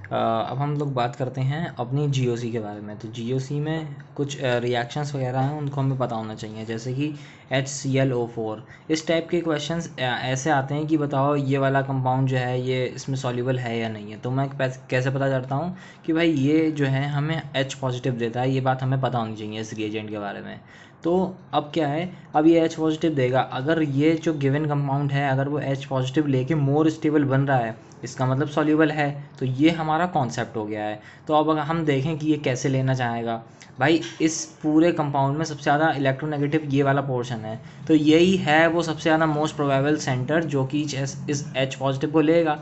अब हम लोग बात करते हैं अपनी जीओसी के बारे में। तो जीओसी में कुछ रिएक्शंस वगैरह हैं, उनको हमें पता होना चाहिए, जैसे कि HClO4। इस टाइप के क्वेश्चंस ऐसे आते हैं कि बताओ ये वाला कंपाउंड जो है ये इसमें सॉल्युबल है या नहीं है। तो मैं कैसे पता करता हूँ कि भाई ये जो है हमें H पॉजिटिव देता है, ये बात हमें पता होनी चाहिए इस रिएजेंट के बारे में। तो अब क्या है, अब ये H पॉजिटिव देगा, अगर ये जो गिवन कंपाउंड है अगर वो H पॉजिटिव लेके मोर स्टेबल बन रहा है, इसका मतलब सॉल्युबल है। तो ये हमारा कॉन्सेप्ट हो गया है। तो अब अगर हम देखें कि ये कैसे लेना चाहेगा, भाई इस पूरे कंपाउंड में सबसे ज़्यादा इलेक्ट्रोनेगेटिव ये वाला पोर्शन है, तो यही है वो सबसे ज़्यादा मोस्ट प्रोबेबल सेंटर जो कि इस H पॉजिटिव को लेगा।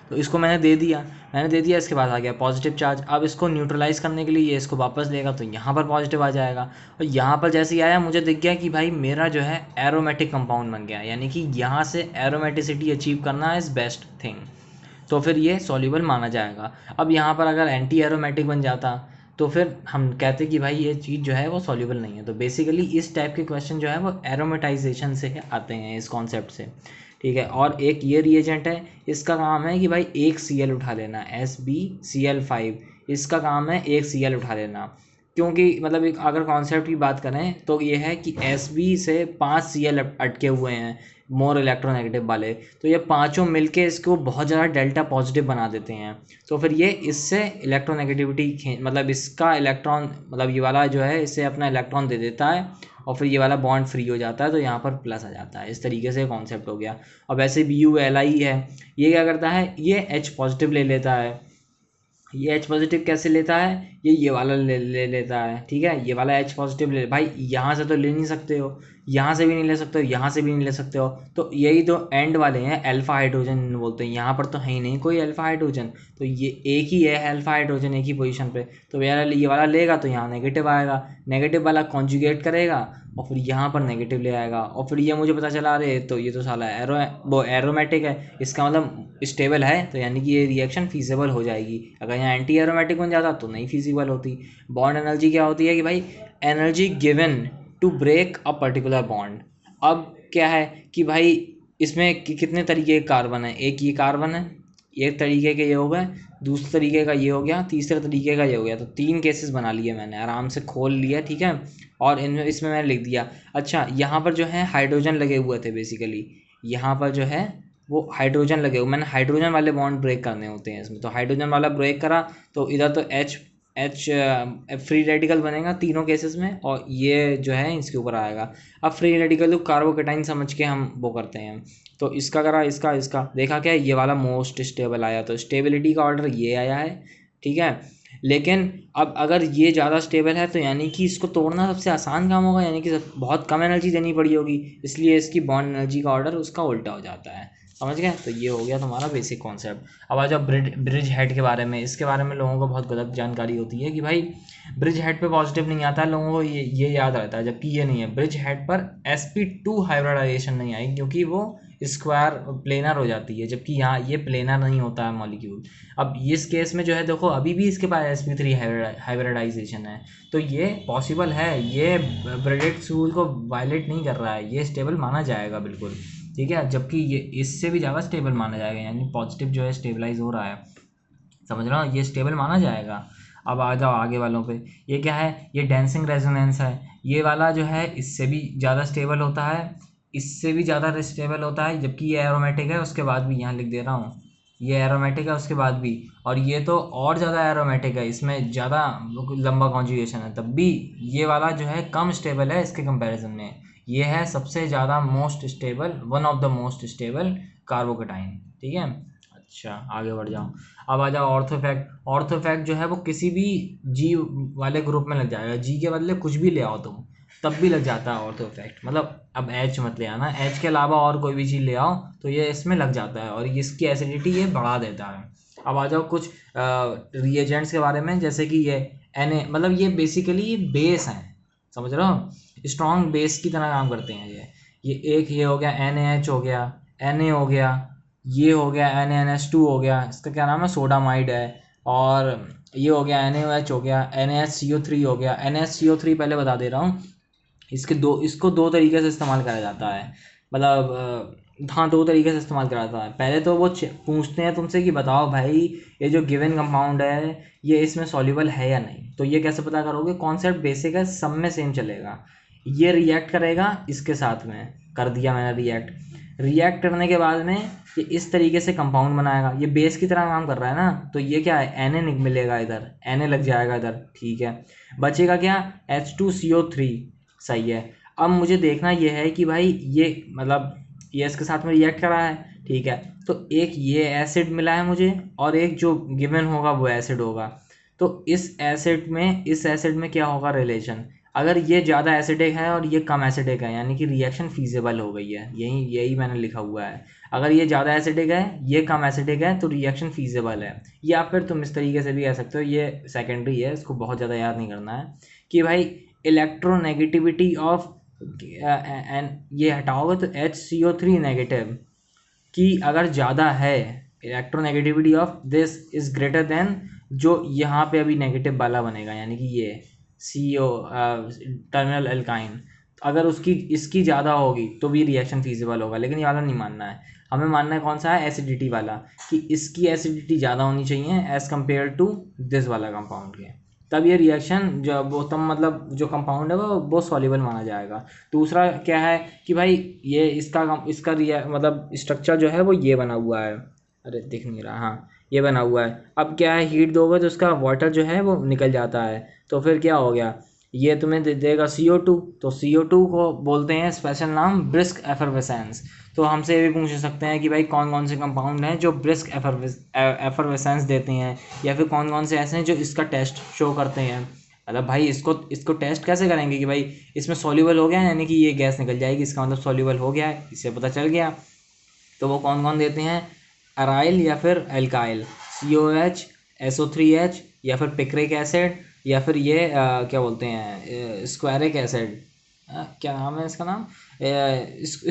तो इसको मैंने दे दिया, इसके बाद आ गया पॉजिटिव चार्ज। अब इसको न्यूट्रलाइज़ करने के लिए ये इसको वापस लेगा, तो यहाँ पर पॉजिटिव आ जाएगा। और यहाँ पर जैसे ही आया मुझे दिख गया कि भाई मेरा जो है एरोमेटिक कंपाउंड बन गया, यानी कि यहाँ से एरोमेटिसिटी अचीव करना इज़ बेस्ट थिंग। तो फिर ये सॉल्युबल माना जाएगा। अब यहाँ पर अगर एंटी एरोमेटिक बन जाता तो फिर हम कहते कि भाई ये चीज़ जो है वो सॉल्युबल नहीं है। तो बेसिकली इस टाइप के क्वेश्चन जो है वो एरोमेटाइजेशन से आते हैं, इस कॉन्सेप्ट से। ठीक है, और एक ये रिएजेंट है, इसका काम है कि भाई एक Cl उठा लेना, SbCl5। इसका काम है एक Cl उठा लेना, क्योंकि मतलब एक अगर कॉन्सेप्ट की बात करें तो ये है कि Sb से 5 Cl अटके हुए हैं मोर इलेक्ट्रोनेगेटिव वाले, तो ये पांचों मिलके इसको बहुत ज़्यादा डेल्टा पॉजिटिव बना देते हैं। तो फिर ये इससे इलेक्ट्रोनेगेटिविटी मतलब इसका इलेक्ट्रॉन मतलब ये वाला जो है इससे अपना इलेक्ट्रॉन दे देता है, और फिर ये वाला बॉन्ड फ्री हो जाता है, तो यहाँ पर प्लस आ जाता है। इस तरीके से कॉन्सेप्ट हो गया। अब ऐसे BuLi है, ये क्या करता है, ये H पॉजिटिव ले लेता है। ये H पॉजिटिव कैसे लेता है, ये वाला ले लेता है। ठीक है, ये वाला H पॉजिटिव ले, भाई यहाँ से तो ले नहीं सकते हो, यहाँ से भी नहीं ले सकते हो, यहाँ से भी नहीं ले सकते हो, तो यही तो एंड वाले हैं अल्फा हाइड्रोजन बोलते हैं। यहाँ पर तो है ही नहीं कोई अल्फा हाइड्रोजन, तो ये एक ही है अल्फा हाइड्रोजन एक ही पोजीशन पे। तो ये वाला लेगा तो यहाँ नेगेटिव आएगा, नेगेटिव वाला कॉन्जुगेट करेगा और फिर यहाँ पर नेगेटिव ले आएगा, और फिर ये मुझे पता चला रहे तो ये तो साला वो एरोमेटिक है, इसका मतलब स्टेबल है, तो यानी कि ये रिएक्शन फीजिबल हो जाएगी। अगर यहाँ एंटी एरोमेटिक बन जाता तो नहीं फीजिबल होती। बॉन्ड एनर्जी क्या होती है कि भाई energy given to break a particular bond. अब क्या है कि भाई इसमें कितने तरीके के कार्बन है, एक ये कार्बन है, एक तरीके के ये हो गए, दूसरे तरीके का ये हो गया, तीसरे तरीके का ये हो गया। तो 3 केसेस बना लिए मैंने, आराम से खोल लिया। ठीक है, और इनमें इसमें मैंने लिख दिया। अच्छा, यहाँ पर जो है हाइड्रोजन लगे हुए थे बेसिकली, यहाँ पर जो है वो हाइड्रोजन लगे हुए, मैंने हाइड्रोजन वाले बॉन्ड ब्रेक करने होते हैं इसमें, तो हाइड्रोजन वाला ब्रेक करा तो इधर तो H फ्री रेडिकल बनेगा तीनों केसेस में, और ये जो है इसके ऊपर आएगा। अब फ्री रेडिकल तो कार्बोकेटाइन समझ के हम वो करते हैं। तो इसका करा, इसका देखा क्या, ये वाला मोस्ट स्टेबल आया, तो स्टेबिलिटी का ऑर्डर ये आया है। ठीक है, लेकिन अब अगर ये ज़्यादा स्टेबल है तो यानी कि इसको तोड़ना सबसे आसान काम होगा, यानी कि बहुत कम एनर्जी देनी पड़ी होगी, इसलिए इसकी बॉन्ड एनर्जी का ऑर्डर उसका उल्टा हो जाता है। समझ गए? तो ये हो गया तुम्हारा बेसिक कॉन्सेप्ट। अब आ जाओ ब्रिज हेड के बारे में। इसके बारे में लोगों को बहुत गलत जानकारी होती है कि भाई ब्रिज हेड पे पॉजिटिव नहीं आता है, लोगों को ये याद रहता है, जबकि ये नहीं है। ब्रिज हेड पर sp2 हाइब्रिडाइजेशन नहीं आई, क्योंकि वो स्क्वायर प्लेनर हो जाती है, जबकि यहाँ ये प्लेनर नहीं होता है मॉलिक्यूल। अब इस केस में जो है देखो अभी भी इसके पास sp3 हाइब्रिडाइजेशन है, तो ये पॉसिबल है, ये ब्रेडेट रूल को वायलेट नहीं कर रहा है, ये स्टेबल माना जाएगा बिल्कुल। ठीक है, जबकि ये इससे भी ज़्यादा स्टेबल माना जाएगा, यानी पॉजिटिव जो है स्टेबलाइज हो रहा है, समझ रहा हूँ, ये स्टेबल माना जाएगा। अब आ जाओ आगे वालों पे। ये क्या है, ये डेंसिंग रेजोनेंस है, ये वाला जो है इससे भी ज़्यादा स्टेबल होता है, इससे भी ज़्यादा स्टेबल होता है, जबकि ये एरोमेटिक है उसके बाद भी, यहाँ लिख दे रहा हूँ ये एरोमेटिक है उसके बाद भी, और ये तो और ज़्यादा एरोमेटिक है, इसमें ज़्यादा लंबा कॉन्जुगेशन है, तब भी ये वाला जो है कम स्टेबल है इसके कंपैरिजन में। ये है सबसे ज़्यादा most stable, one of the most stable carbocation. ठीक है, अच्छा आगे बढ़ जाओ। अब आ जाओ ऑर्थोफैक्ट। ऑर्थोफैक्ट जो है वो किसी भी जी वाले ग्रुप में लग जाएगा, जी के बदले कुछ भी ले आओ तुम तब भी लग जाता है ऑर्थोफैक्ट। मतलब अब H मत ले आना, H के अलावा और कोई भी चीज़ ले आओ तो ये इसमें लग जाता है, और इसकी एसिडिटी ये बढ़ा देता है। अब आ जाओ कुछ रिएजेंट्स के बारे में, जैसे कि ये Na, मतलब ये बेसिकली बेस हैं, समझ रहे हो, स्ट्रॉन्ग बेस की तरह काम करते हैं ये एक ये हो गया NaH हो गया, Na हो गया, ये हो गया NaNH2 हो गया, इसका क्या नाम है, सोडामाइड है। और ये हो गया NaOH हो गया, NaHCO3 हो गया। NaHCO3 पहले बता दे रहा हूँ, इसको दो तरीके से इस्तेमाल करा जाता है। मतलब हाँ, दो तरीके से इस्तेमाल करा था। पहले तो वो पूछते हैं तुमसे कि बताओ भाई ये जो गिवन कंपाउंड है ये इसमें सॉल्युबल है या नहीं। तो ये कैसे पता करोगे, कॉन्सेप्ट बेसिक है, सब में सेम चलेगा। ये रिएक्ट करेगा इसके साथ में, कर दिया मैंने रिएक्ट करने के बाद में ये इस तरीके से कंपाउंड बनाएगा, ये बेस की तरह काम कर रहा है ना, तो ये क्या है Na मिलेगा, इधर Na लग जाएगा इधर, ठीक है। बचेगा क्या, H2CO3, सही है। अब मुझे देखना ये है कि भाई ये मतलब ये इसके साथ में रिएक्ट करा है, ठीक है। तो एक ये एसिड मिला है मुझे और एक जो गिवन होगा वो एसिड होगा। तो इस एसिड में क्या होगा रिलेशन, अगर ये ज़्यादा एसिडिक है और ये कम एसिडिक है यानी कि रिएक्शन फीजिबल हो गई है, यही मैंने लिखा हुआ है। अगर ये ज़्यादा एसिडिक है ये कम एसिडिक है तो रिएक्शन फीजिबल है। या फिर तुम इस तरीके से भी कह सकते हो, ये सेकेंडरी है, इसको बहुत ज़्यादा याद नहीं करना है, कि भाई इलेक्ट्रोनेगेटिविटी ऑफ एंड ये हटाओगे तो HCO3 नेगेटिव की अगर ज़्यादा है, electronegativity of this is greater than जो यहाँ पे अभी नेगेटिव वाला बनेगा यानी कि ये CO टर्मिनल एल्काइन, अगर इसकी ज़्यादा होगी तो भी रिएक्शन फीजिबल होगा। लेकिन ये वाला नहीं मानना है, हमें मानना है कौन सा है, एसिडिटी वाला, कि इसकी एसिडिटी ज़्यादा होनी चाहिए एज़ कम्पेयर टू दिस वाला कंपाउंड के, तब ये रिएक्शन जो वो तब मतलब जो कंपाउंड है वो सॉल्युबल माना जाएगा। दूसरा क्या है कि भाई ये इसका मतलब स्ट्रक्चर जो है वो ये बना हुआ है, अरे दिख नहीं रहा, हाँ ये बना हुआ है। अब क्या है, हीट दोगे तो उसका वाटर जो है वो निकल जाता है, तो फिर क्या हो गया, ये तुम्हें देगा CO2। तो CO2 को बोलते हैं स्पेशल नाम ब्रिस्क एफरवेसेंस। तो हमसे ये भी पूछ सकते हैं कि भाई कौन कौन से कंपाउंड हैं जो ब्रिस्क एफरवेसेंस देते हैं, या फिर कौन कौन से ऐसे हैं जो इसका टेस्ट शो करते हैं। मतलब भाई इसको टेस्ट कैसे करेंगे कि भाई इसमें सॉल्युबल हो गया है यानी कि ये गैस निकल जाएगी, इसका मतलब सॉल्युबल हो गया है, इससे पता चल गया। तो वो कौन कौन देते हैं, अराइल या फिर एल्काइल, COH, SO3H, या फिर पिक्रिक एसिड, या फिर ये क्या बोलते हैं स्क्वायरिक एसिड, क्या नाम है इसका नाम,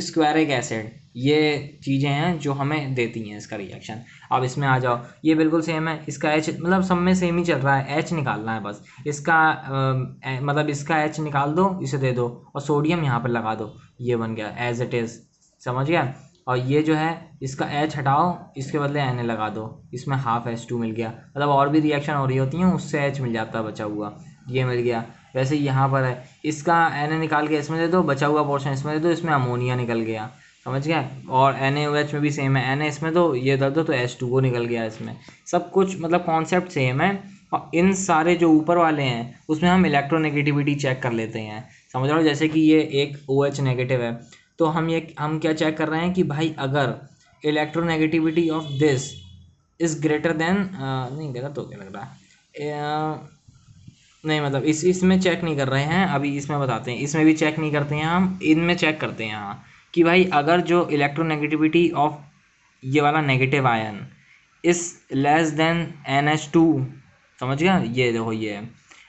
स्क्वायरिक एसिड। ये चीज़ें हैं जो हमें देती हैं इसका रिएक्शन। अब इसमें आ जाओ, ये बिल्कुल सेम है, इसका H मतलब सब में सेम ही चल रहा है, H निकालना है बस, इसका मतलब इसका H निकाल दो, इसे दे दो और सोडियम यहाँ पर लगा दो, ये बन गया एज इट इज़, समझ गया। और ये जो है इसका H हटाओ, इसके बदले Na लगा दो, इसमें हाफ H2 मिल गया। मतलब और भी रिएक्शन हो रही होती हैं उससे H मिल जाता है बचा हुआ, ये मिल गया। वैसे यहाँ पर है, इसका Na निकाल के इसमें दे दो, बचा हुआ पोर्शन इसमें दे दो, इसमें अमोनिया निकल गया, समझ गया। और NaOH में भी सेम है, Na इसमें दो, ये दे दो तो H2O निकल गया इसमें। सब कुछ मतलब कॉन्सेप्ट सेम है। और इन सारे जो ऊपर वाले हैं उसमें हम इलेक्ट्रोनेगेटिविटी चेक कर लेते हैं, समझ रहे हो। जैसे कि ये एक OH नेगेटिव है, तो हम क्या चेक कर रहे हैं कि भाई अगर electronegativity of this is greater than, नहीं गलत हो गया लग रहा है, नहीं मतलब इसमें चेक नहीं कर रहे हैं अभी, इसमें बताते हैं, इसमें भी चेक नहीं करते हैं हम, इनमें चेक करते हैं हाँ, कि भाई अगर जो इलेक्ट्रोनेगेटिविटी ऑफ ये वाला नेगेटिव आयन इस लेस देन NH2, समझ गया। ये देखो ये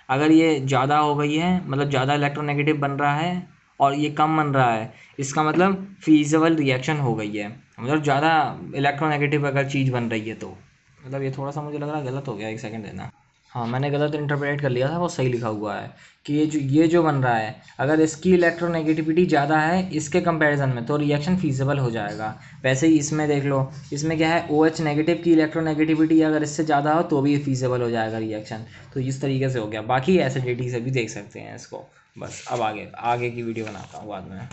अगर ये ज़्यादा हो गई है, मतलब ज़्यादा इलेक्ट्रोनेगेटिव बन रहा है और ये कम बन रहा है, इसका मतलब फीजिबल रिएक्शन हो गई है। मतलब ज़्यादा इलेक्ट्रोनेगेटिव अगर चीज़ बन रही है तो मतलब ये थोड़ा सा मुझे लग रहा है गलत हो गया, एक सेकंड देना। हाँ मैंने गलत इंटरप्रेट कर लिया था, वो सही लिखा हुआ है कि ये जो बन रहा है अगर इसकी इलेक्ट्रोनेगेटिविटी ज़्यादा है इसके कंपैरिजन में तो रिएक्शन फीजिबल हो जाएगा। वैसे ही इसमें देख लो, इसमें क्या है OH नेगेटिव की इलेक्ट्रोनेगेटिविटी अगर इससे ज़्यादा हो तो भी फीजिबल हो जाएगा रिएक्शन। तो इस तरीके से हो गया। बाकी एसिडिटी से भी देख सकते हैं इसको। बस अब आगे की वीडियो बनाता हूँ बाद में।